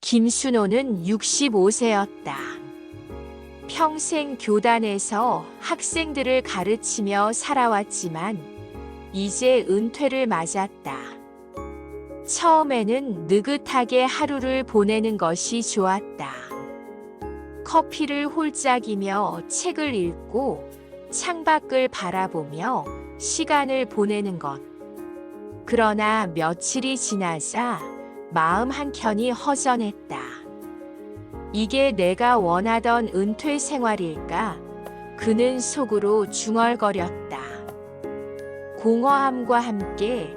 김순호는 65세였다. 평생 교단에서 학생들을 가르치며 살아왔지만 이제 은퇴를 맞았다. 처음에는 느긋하게 하루를 보내는 것이 좋았다. 커피를 홀짝이며 책을 읽고 창밖을 바라보며 시간을 보내는 것. 그러나 며칠이 지나자 마음 한켠이 허전했다. 이게 내가 원하던 은퇴 생활일까? 그는 속으로 중얼거렸다. 공허함과 함께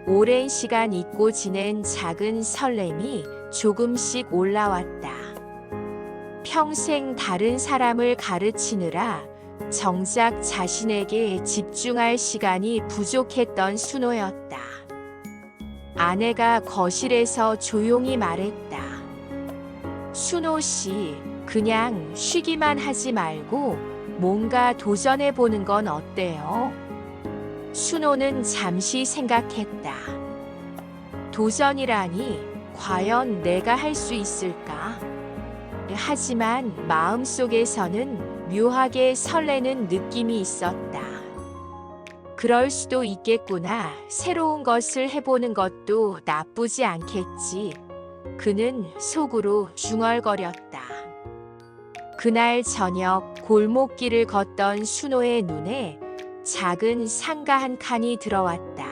오랜 시간 잊고 지낸 작은 설렘이 조금씩 올라왔다. 평생 다른 사람을 가르치느라 정작 자신에게 집중할 시간이 부족했던 순호였다. 아내가 거실에서 조용히 말했다. 순호 씨, 그냥 쉬기만 하지 말고 뭔가 도전해보는 건 어때요? 순호는 잠시 생각했다. 도전이라니, 과연 내가 할 수 있을까? 하지만 마음속에서는 묘하게 설레는 느낌이 있었다. 그럴 수도 있겠구나. 새로운 것을 해보는 것도 나쁘지 않겠지. 그는 속으로 중얼거렸다. 그날 저녁 골목길을 걷던 순호의 눈에 작은 상가 한 칸이 들어왔다.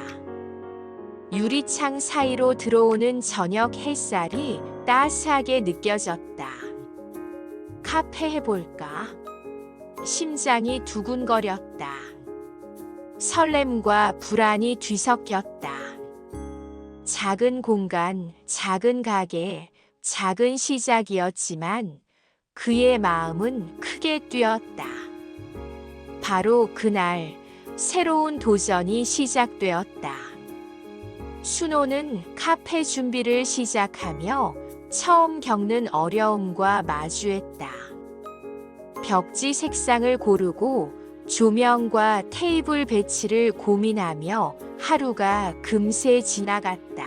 유리창 사이로 들어오는 저녁 햇살이 따스하게 느껴졌다. 카페 해볼까? 심장이 두근거렸다. 설렘과 불안이 뒤섞였다. 작은 공간, 작은 가게, 작은 시작이었지만 그의 마음은 크게 뛰었다. 바로 그날 새로운 도전이 시작되었다. 순호는 카페 준비를 시작하며 처음 겪는 어려움과 마주했다. 벽지 색상을 고르고 조명과 테이블 배치를 고민하며 하루가 금세 지나갔다.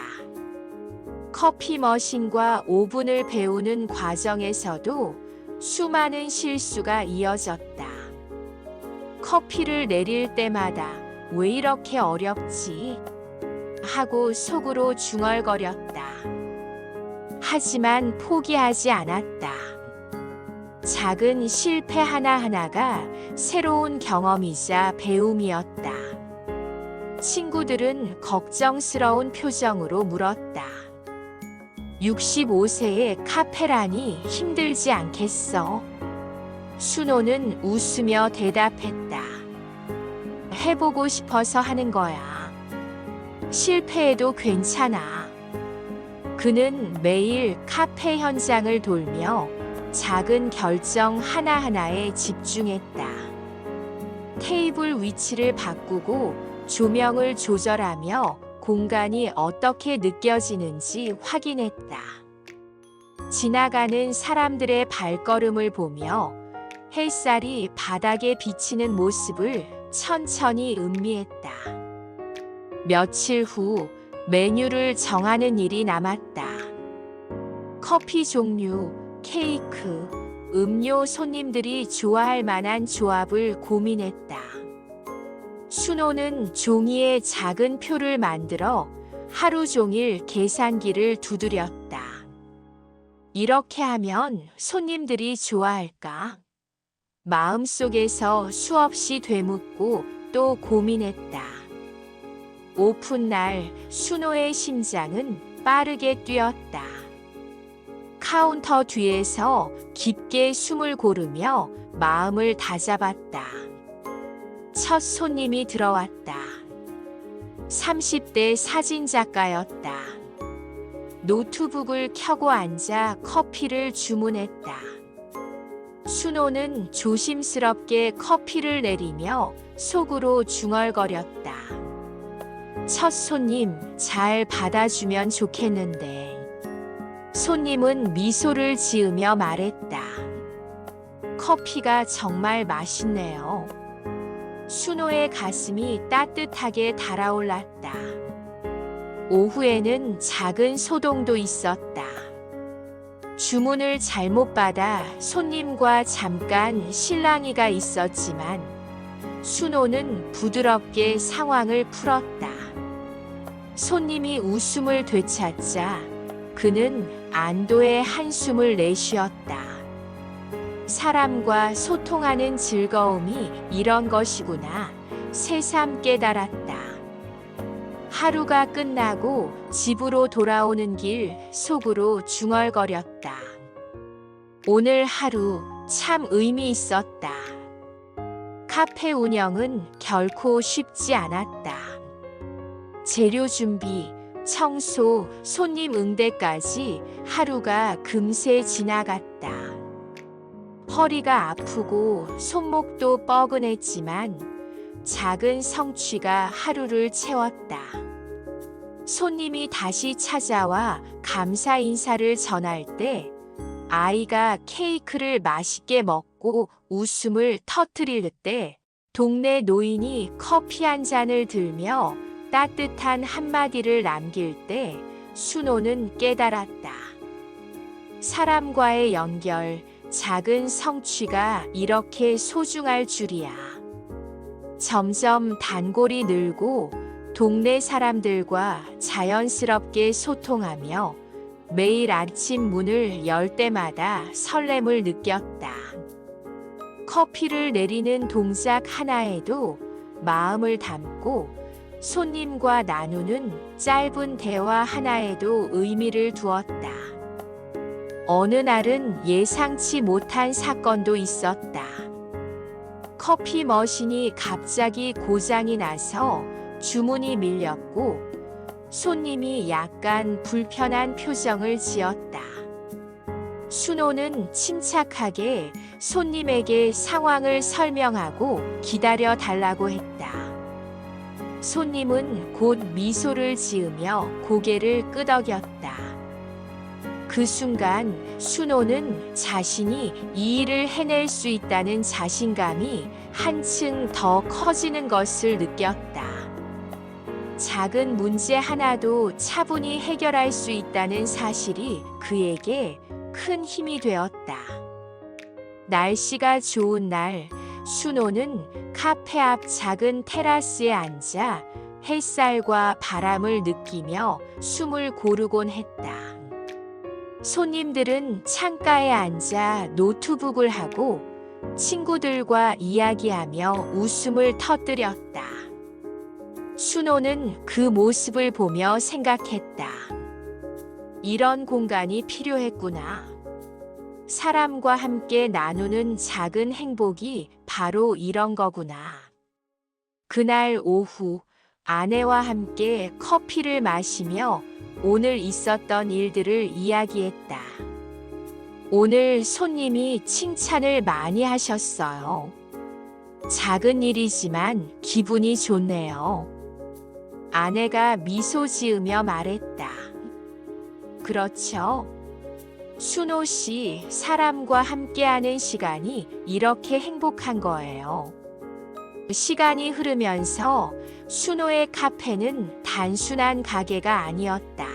커피 머신과 오븐을 배우는 과정에서도 수많은 실수가 이어졌다. 커피를 내릴 때마다 왜 이렇게 어렵지? 하고 속으로 중얼거렸다. 하지만 포기하지 않았다. 작은 실패 하나하나가 새로운 경험이자 배움이었다. 친구들은 걱정스러운 표정으로 물었다. 65세의 카페라니 힘들지 않겠어? 순호는 웃으며 대답했다. 해보고 싶어서 하는 거야. 실패해도 괜찮아. 그는 매일 카페 현장을 돌며 작은 결정 하나하나에 집중했다. 테이블 위치를 바꾸고 조명을 조절하며 공간이 어떻게 느껴지는지 확인했다. 지나가는 사람들의 발걸음을 보며 햇살이 바닥에 비치는 모습을 천천히 음미했다. 며칠 후 메뉴를 정하는 일이 남았다. 커피 종류, 케이크, 음료 손님들이 좋아할 만한 조합을 고민했다. 순호는 종이에 작은 표를 만들어 하루 종일 계산기를 두드렸다. 이렇게 하면 손님들이 좋아할까? 마음속에서 수없이 되묻고 또 고민했다. 오픈날 순호의 심장은 빠르게 뛰었다. 카운터 뒤에서 깊게 숨을 고르며 마음을 다잡았다. 첫 손님이 들어왔다. 30대 사진작가였다. 노트북을 켜고 앉아 커피를 주문했다. 순호는 조심스럽게 커피를 내리며 속으로 중얼거렸다. 첫 손님 잘 받아주면 좋겠는데. 손님은 미소를 지으며 말했다. 커피가 정말 맛있네요. 순호의 가슴이 따뜻하게 달아올랐다. 오후에는 작은 소동도 있었다. 주문을 잘못 받아 손님과 잠깐 실랑이가 있었지만 순호는 부드럽게 상황을 풀었다. 손님이 웃음을 되찾자 그는 안도의 한숨을 내쉬었다. 사람과 소통하는 즐거움이 이런 것이구나. 새삼 깨달았다. 하루가 끝나고 집으로 돌아오는 길 속으로 중얼거렸다. 오늘 하루 참 의미 있었다. 카페 운영은 결코 쉽지 않았다. 재료 준비, 청소, 손님 응대까지 하루가 금세 지나갔다. 허리가 아프고 손목도 뻐근했지만 작은 성취가 하루를 채웠다. 손님이 다시 찾아와 감사 인사를 전할 때 아이가 케이크를 맛있게 먹고 웃음을 터뜨릴 때 동네 노인이 커피 한 잔을 들며 따뜻한 한마디를 남길 때 순호는 깨달았다. 사람과의 연결, 작은 성취가 이렇게 소중할 줄이야. 점점 단골이 늘고 동네 사람들과 자연스럽게 소통하며 매일 아침 문을 열 때마다 설렘을 느꼈다. 커피를 내리는 동작 하나에도 마음을 담고 손님과 나누는 짧은 대화 하나에도 의미를 두었다. 어느 날은 예상치 못한 사건도 있었다. 커피 머신이 갑자기 고장이 나서 주문이 밀렸고 손님이 약간 불편한 표정을 지었다. 순호는 침착하게 손님에게 상황을 설명하고 기다려 달라고 했다. 손님은 곧 미소를 지으며 고개를 끄덕였다. 그 순간 순호는 자신이 이 일을 해낼 수 있다는 자신감이 한층 더 커지는 것을 느꼈다. 작은 문제 하나도 차분히 해결할 수 있다는 사실이 그에게 큰 힘이 되었다. 날씨가 좋은 날, 순호는 카페 앞 작은 테라스에 앉아 햇살과 바람을 느끼며 숨을 고르곤 했다. 손님들은 창가에 앉아 노트북을 하고 친구들과 이야기하며 웃음을 터뜨렸다. 순호는 그 모습을 보며 생각했다. 이런 공간이 필요했구나. 사람과 함께 나누는 작은 행복이 바로 이런 거구나. 그날 오후 아내와 함께 커피를 마시며 오늘 있었던 일들을 이야기했다. 오늘 손님이 칭찬을 많이 하셨어요. 작은 일이지만 기분이 좋네요. 아내가 미소 지으며 말했다. 그렇죠. 순호 씨, 사람과 함께하는 시간이 이렇게 행복한 거예요. 시간이 흐르면서 순호의 카페는 단순한 가게가 아니었다.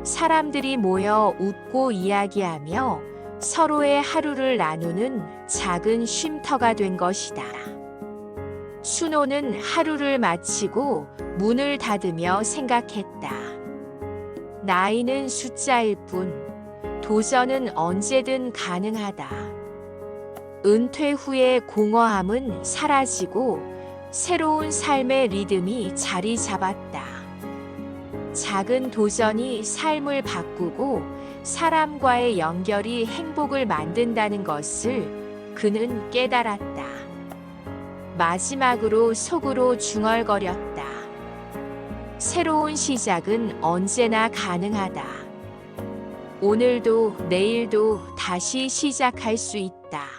사람들이 모여 웃고 이야기하며 서로의 하루를 나누는 작은 쉼터가 된 것이다. 순호는 하루를 마치고 문을 닫으며 생각했다. 나이는 숫자일 뿐, 도전은 언제든 가능하다. 은퇴 후의 공허함은 사라지고 새로운 삶의 리듬이 자리 잡았다. 작은 도전이 삶을 바꾸고 사람과의 연결이 행복을 만든다는 것을 그는 깨달았다. 마지막으로 속으로 중얼거렸다. 새로운 시작은 언제나 가능하다. 오늘도 내일도 다시 시작할 수 있다.